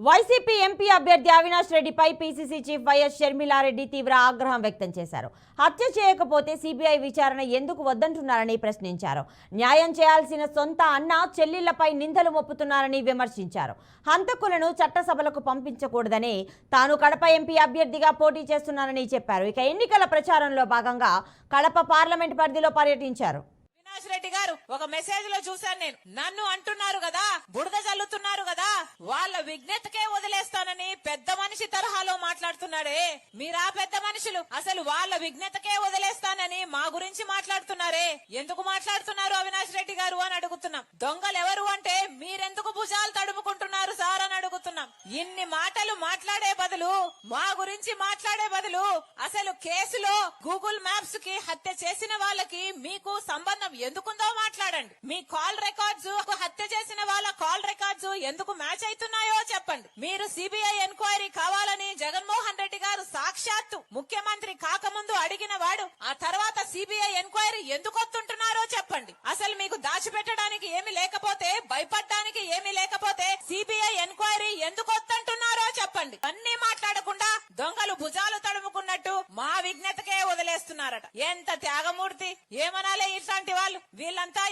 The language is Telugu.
వైసీపీ ఎంపీ అభ్యర్థి అవినాష్ రెడ్డిపై పీసీసీ చీఫ్ వైఎస్ షర్మిలారెడ్డి తీవ్ర ఆగ్రహం వ్యక్తం చేశారు. హత్య చేయకపోతే సీబీఐ విచారణ ఎందుకు వద్దంటున్నారని ప్రశ్నించారు. న్యాయం చేయాల్సిన సొంత అన్న చెల్లెళ్లపై నిందలు మోపుతున్నారని విమర్శించారు. హంతకులను చట్టసభలకు పంపించకూడదని తాను కడప ఎంపీ అభ్యర్థిగా పోటీ చేస్తున్నానని చెప్పారు. ఇక ఎన్నికల ప్రచారంలో భాగంగా కడప పార్లమెంట్ పరిధిలో పర్యటించారు. అవినాష్ రెడ్డి గారు ఒక మెసేజ్ లో చూశాను నేను. నన్ను అంటున్నారు కదా, బురద చల్లుతున్నారు కదా, వాళ్ళ విజ్ఞతకే వదిలేస్తానని పెద్ద మనిషి తరహాలో మాట్లాడుతున్నాడే. మీరా పెద్ద మనుషులు అసలు వాళ్ళ విజ్ఞతకే వదిలేస్తానని మా గురించి మాట్లాడుతున్నారే. ఎందుకు మాట్లాడుతున్నారు అవినాష్ రెడ్డి గారు అని అడుగుతున్నాం. దొంగలు ఎవరు అంటే మీరెందుకు భుజాలు తడుముకుంటున్నారు సార్ అని అడుగుతున్నాం. ఇన్ని మాటలు మాట్లాడే బదులు, మా గురించి మాట్లాడే బదులు అసలు కేసులో గూగుల్ మ్యాప్స్ కి హత్య చేసిన వాళ్ళకి మీకు సంబంధం ఎందుకుందో మాట్లాడండి. మీ కాల్ రికార్డ్స్, హత్య చేసిన వాళ్ళ కాల్ రికార్డ్స్ ఎందుకు మ్యాచ్ అవుతున్నాయో చెప్పండి. మీరు సిబిఐ ఎంక్వైరీ కావాలని జగన్మోహన్ రెడ్డి గారు సాక్షాత్తు ముఖ్యమంత్రి కాకముందు అడిగిన వాడు. ఆ తర్వాత సిబిఐ ఎంక్వైరీ ఎందుకు వస్తుంటున్నారో చెప్పండి. అసలు మీకు దాచిపెట్టడానికి ఏమి లేకపోతే, భయపడడానికి ఏమి లేకపోతే సిబిఐ ఎంక్వైరీ ఎందుకు వస్తుంటున్నారో చెప్పండి. అన్ని మాట్లాడకుండా దొంగలు భుజాలు తడుముకున్నట్టు మా విజ్ఞతకే వదిలేస్తున్నారట. ఎంత త్యాగమూర్తి, ఏమనాలే ఇట్లాంటి వాళ్ళు. వీళ్ళంతా